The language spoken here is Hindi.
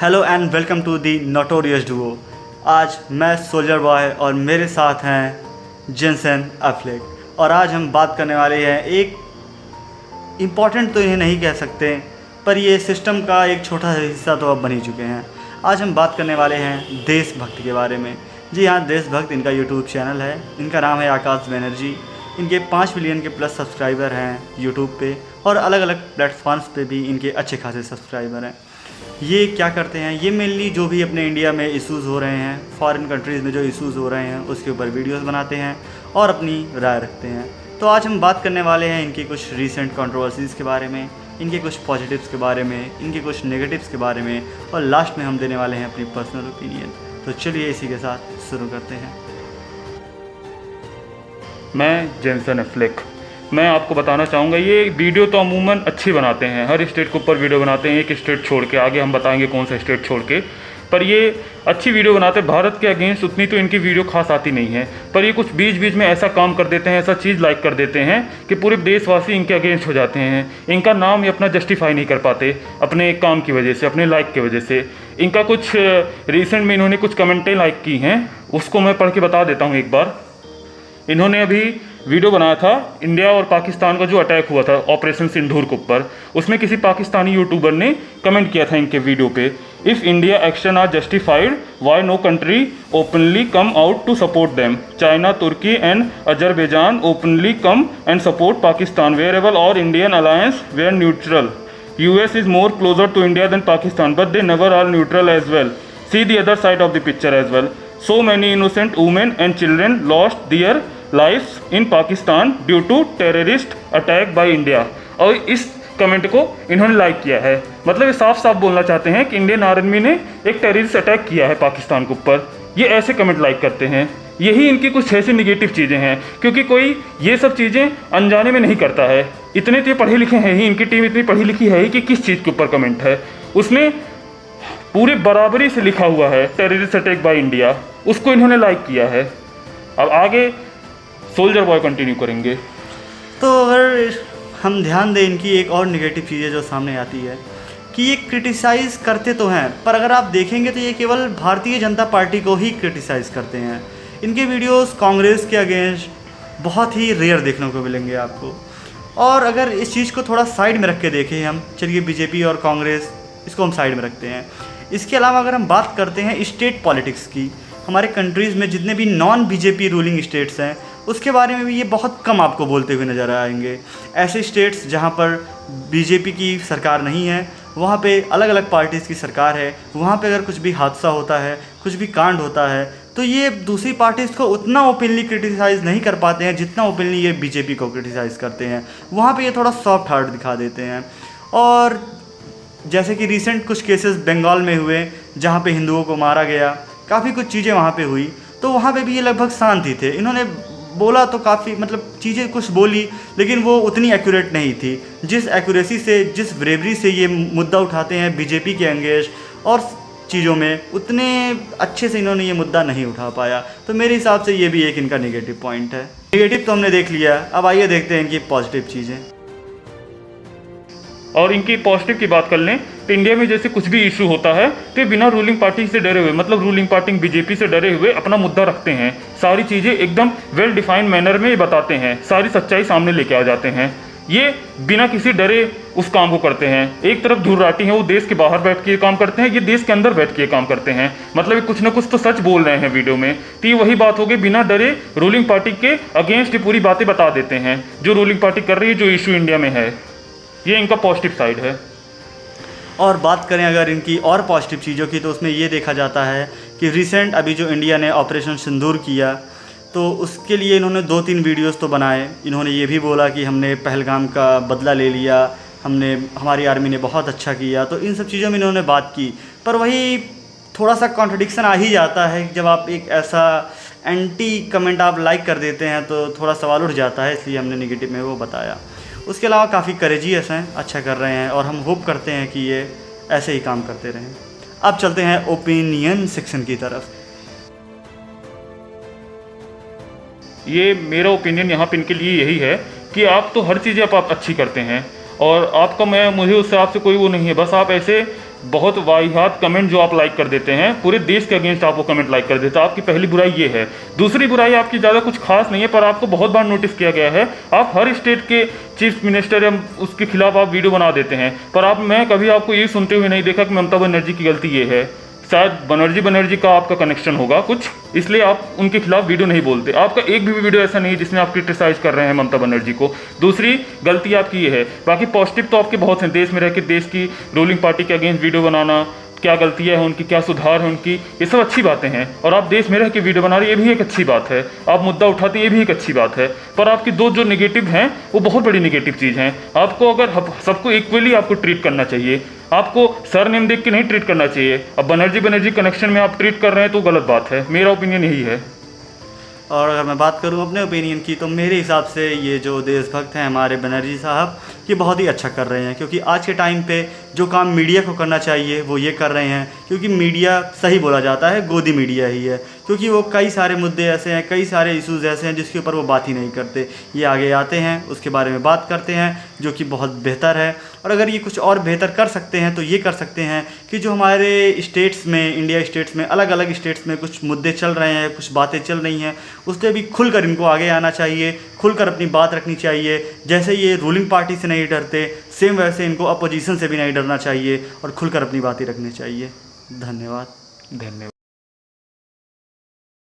Hello and welcome to the notorious duo. आज मैं सोल्जर बॉय और मेरे साथ हैं जेनसन एफ्लेक और आज हम बात करने वाले हैं एक इम्पॉर्टेंट तो इन्हें नहीं कह सकते, पर ये सिस्टम का एक छोटा सा हिस्सा तो अब बन ही चुके हैं। आज हम बात करने वाले हैं देशभक्त के बारे में। जी हाँ, देशभक्त इनका यूट्यूब चैनल है। इनका नाम है आकाश बनर्जी। इनके 5 मिलियन के प्लस सब्सक्राइबर हैं यूट्यूब पे और अलग अलग प्लेटफॉर्म्स पे भी इनके अच्छे खासे सब्सक्राइबर हैं। ये क्या करते हैं, ये मेनली जो भी अपने इंडिया में इश्यूज़ हो रहे हैं, फॉरेन कंट्रीज़ में जो इश्यूज़ हो रहे हैं उसके ऊपर वीडियोस बनाते हैं और अपनी राय रखते हैं। तो आज हम बात करने वाले हैं इनकी कुछ रीसेंट कंट्रोवर्सीज़ के बारे में, इनके कुछ पॉजिटिव्स के बारे में, इनके कुछ नेगेटिव्स के बारे में और लास्ट में हम देने वाले हैं अपनी पर्सनल ओपिनियन। तो चलिए इसी के साथ शुरू करते हैं। मैं जेनसन एफ्लेक। मैं आपको बताना चाहूँगा, ये वीडियो तो अमूमन अच्छी बनाते हैं, हर स्टेट के ऊपर वीडियो बनाते हैं, एक स्टेट छोड़ के। आगे हम बताएंगे कौन सा स्टेट छोड़ के, पर ये अच्छी वीडियो बनाते हैं। भारत के अगेंस्ट उतनी तो इनकी वीडियो खास आती नहीं है, पर ये कुछ बीच बीच में ऐसा काम कर देते हैं, ऐसा चीज़ लाइक कर देते हैं कि पूरे देशवासी इनके अगेंस्ट हो जाते हैं। इनका नाम ये अपना जस्टिफाई नहीं कर पाते अपने काम की वजह से, अपने लाइक की वजह से। इनका कुछ रिसेंट में इन्होंने कुछ कमेंटें लाइक की हैं, उसको मैं पढ़ के बता देता हूँ एक बार। इन्होंने अभी वीडियो बनाया था इंडिया और पाकिस्तान का जो अटैक हुआ था ऑपरेशन सिंदूर के ऊपर, उसमें किसी पाकिस्तानी यूट्यूबर ने कमेंट किया था इनके वीडियो पे, if India action are justified why no country openly come out to support them, China, Turkey and Azerbaijan openly come and support Pakistan, wherever our Indian alliance were neutral, US is more closer to India than Pakistan, but they never are neutral as well. See the other side of the picture as well. So many innocent women and children lost their lives in Pakistan due to terrorist attack by India. और इस कमेंट को इन्होंने लाइक किया है। मतलब ये साफ साफ बोलना चाहते हैं कि इंडियन आर्मी ने एक टेररिस्ट अटैक किया है पाकिस्तान के ऊपर। ये ऐसे कमेंट लाइक करते हैं। यही इनकी कुछ ऐसी निगेटिव चीज़ें हैं, क्योंकि कोई ये सब चीज़ें अनजाने में नहीं करता है। इतने तो पढ़े लिखे हैं ही, इनकी टीम इतनी पढ़ी लिखी है ही कि किस चीज़ के ऊपर कमेंट है उसने पूरी बराबरी से लिखा हुआ है टेररिस्ट अटैक बाय इंडिया, उसको इन्होंने लाइक किया है। अब आगे सोल्जर बॉय कंटिन्यू करेंगे। तो अगर हम ध्यान दें, इनकी एक और नेगेटिव चीज़ जो सामने आती है कि ये क्रिटिसाइज़ करते तो हैं, पर अगर आप देखेंगे तो ये केवल भारतीय जनता पार्टी को ही क्रिटिसाइज़ करते हैं। इनके वीडियोस कांग्रेस के अगेंस्ट बहुत ही रेयर देखने को मिलेंगे आपको। और अगर इस चीज़ को थोड़ा साइड में रख के देखें हम, चलिए बीजेपी और कांग्रेस इसको हम साइड में रखते हैं। इसके अलावा अगर हम बात करते हैं स्टेट पॉलिटिक्स की, हमारे कंट्रीज़ में जितने भी नॉन बीजेपी रूलिंग स्टेट्स हैं उसके बारे में भी ये बहुत कम आपको बोलते हुए नज़र आएंगे। ऐसे स्टेट्स जहाँ पर बीजेपी की सरकार नहीं है, वहाँ पे अलग अलग पार्टीज़ की सरकार है, वहाँ पे अगर कुछ भी हादसा होता है, कुछ भी कांड होता है, तो ये दूसरी पार्टीज़ को उतना ओपनली क्रिटिसाइज़ नहीं कर पाते हैं जितना ओपनली ये बीजेपी को क्रिटिसाइज़ करते हैं। वहाँ पे ये थोड़ा सॉफ्ट हार्ट दिखा देते हैं। और जैसे कि रिसेंट कुछ केसेस बंगाल में हुए जहाँ पे हिंदुओं को मारा गया, काफ़ी कुछ चीज़ें वहाँ पे हुई, तो वहाँ पे भी ये लगभग शांत ही थे। इन्होंने बोला तो काफ़ी, मतलब चीज़ें कुछ बोली, लेकिन वो उतनी एक्यूरेट नहीं थी। जिस एक्यूरेसी से, जिस ब्रेवरी से ये मुद्दा उठाते हैं बीजेपी के अगेंस्ट और चीज़ों में, उतने अच्छे से इन्होंने ये मुद्दा नहीं उठा पाया। तो मेरे हिसाब से ये भी एक इनका नेगेटिव पॉइंट है। नेगेटिव तो हमने देख लिया, अब आइए देखते हैं इनकी पॉजिटिव चीज़ें। और इनकी पॉजिटिव की बात कर लें तो इंडिया में जैसे कुछ भी इशू होता है तो ये बिना रूलिंग पार्टी से डरे हुए, मतलब रूलिंग पार्टी बीजेपी से डरे हुए अपना मुद्दा रखते हैं। सारी चीज़ें एकदम वेल डिफाइंड मैनर में बताते हैं, सारी सच्चाई सामने लेके आ जाते हैं। ये बिना किसी डरे उस काम को करते हैं। एक तरफ धुर्राटी है, वो देश के बाहर बैठ के काम करते हैं, ये देश के अंदर बैठ के काम करते हैं। मतलब ये कुछ ना कुछ तो सच बोल रहे हैं वीडियो में। तो ये वही बात होगी, बिना डरे रूलिंग पार्टी के अगेंस्ट पूरी बातें बता देते हैं जो रूलिंग पार्टी कर रही है, जो इशू इंडिया में है। ये इनका पॉजिटिव साइड है। और बात करें अगर इनकी और पॉजिटिव चीज़ों की, तो उसमें ये देखा जाता है कि रिसेंट अभी जो इंडिया ने ऑपरेशन सिंदूर किया, तो उसके लिए इन्होंने 2-3 वीडियोस तो बनाए। इन्होंने ये भी बोला कि हमने पहलगाम का बदला ले लिया, हमारी आर्मी ने बहुत अच्छा किया। तो इन सब चीज़ों में इन्होंने बात की, पर वही थोड़ा सा कॉन्ट्रडिक्शन आ ही जाता है। जब आप एक ऐसा एंटी कमेंट आप लाइक कर देते हैं तो थोड़ा सवाल उठ जाता है, इसलिए हमने नेगेटिव में वो बताया। उसके अलावा काफ़ी करेजियस हैं, अच्छा कर रहे हैं और हम होप करते हैं कि ये ऐसे ही काम करते रहें। अब चलते हैं ओपिनियन सेक्शन की तरफ। ये मेरा ओपिनियन यहाँ पे इनके लिए यही है कि आप तो हर चीज़ें आप अच्छी करते हैं और आपका मुझे उससे आपसे कोई वो नहीं है, बस आप ऐसे बहुत वाहियात कमेंट जो आप लाइक कर देते हैं, पूरे देश के अगेंस्ट आप वो कमेंट लाइक कर देते हैं। आपकी पहली बुराई ये है। दूसरी बुराई आपकी ज़्यादा कुछ खास नहीं है, पर आपको बहुत बार नोटिस किया गया है, आप हर स्टेट के चीफ मिनिस्टर या उसके खिलाफ आप वीडियो बना देते हैं, पर मैं कभी आपको ये सुनते हुए नहीं देखा कि ममता बनर्जी की गलती ये है। शायद बनर्जी का आपका कनेक्शन होगा कुछ, इसलिए आप उनके खिलाफ वीडियो नहीं बोलते। आपका एक भी वीडियो ऐसा नहीं है जिसमें आप क्रिटिसाइज कर रहे हैं ममता बनर्जी को। दूसरी गलती आपकी ये है। बाकी पॉजिटिव तो आपके बहुत हैं, देश में रह के देश की रूलिंग पार्टी के अगेंस्ट वीडियो बनाना, क्या गलतियाँ हैं उनकी, क्या सुधार है उनकी, ये सब अच्छी बातें हैं। और आप देश में रह के वीडियो बना रहे हैं, ये भी एक अच्छी बात है। आप मुद्दा उठाते हैं, ये भी एक अच्छी बात है। पर आपकी दो जो नेगेटिव हैं वो बहुत बड़ी नेगेटिव चीज़ हैं। आपको अगर सबको इक्वली आपको ट्रीट करना चाहिए, आपको सर नेम देख के नहीं ट्रीट करना चाहिए। अब बनर्जी कनेक्शन में आप ट्रीट कर रहे हैं तो गलत बात है। मेरा ओपिनियन यही है। और अगर मैं बात करूं अपने ओपिनियन की, तो मेरे हिसाब से ये जो देशभक्त हैं हमारे बनर्जी साहब, ये बहुत ही अच्छा कर रहे हैं। क्योंकि आज के टाइम पे जो काम मीडिया को करना चाहिए वो ये कर रहे हैं। क्योंकि मीडिया, सही बोला जाता है, गोदी मीडिया ही है। क्योंकि वो कई सारे मुद्दे ऐसे हैं, कई सारे इश्यूज़ ऐसे हैं जिसके ऊपर वो बात ही नहीं करते। ये आगे आते हैं, उसके बारे में बात करते हैं, जो कि बहुत बेहतर है। और अगर ये कुछ और बेहतर कर सकते हैं तो ये कर सकते हैं कि जो हमारे स्टेट्स में, इंडिया स्टेट्स में, अलग अलग स्टेट्स में कुछ मुद्दे चल रहे हैं, कुछ बातें चल रही हैं, उस पर भी खुलकर इनको आगे आना चाहिए, खुलकर अपनी बात रखनी चाहिए। जैसे ये रूलिंग पार्टी से नहीं डरते, सेम वैसे इनको अपोजिशन से भी नहीं डरना चाहिए और खुलकर अपनी बातें रखनी चाहिए। धन्यवाद।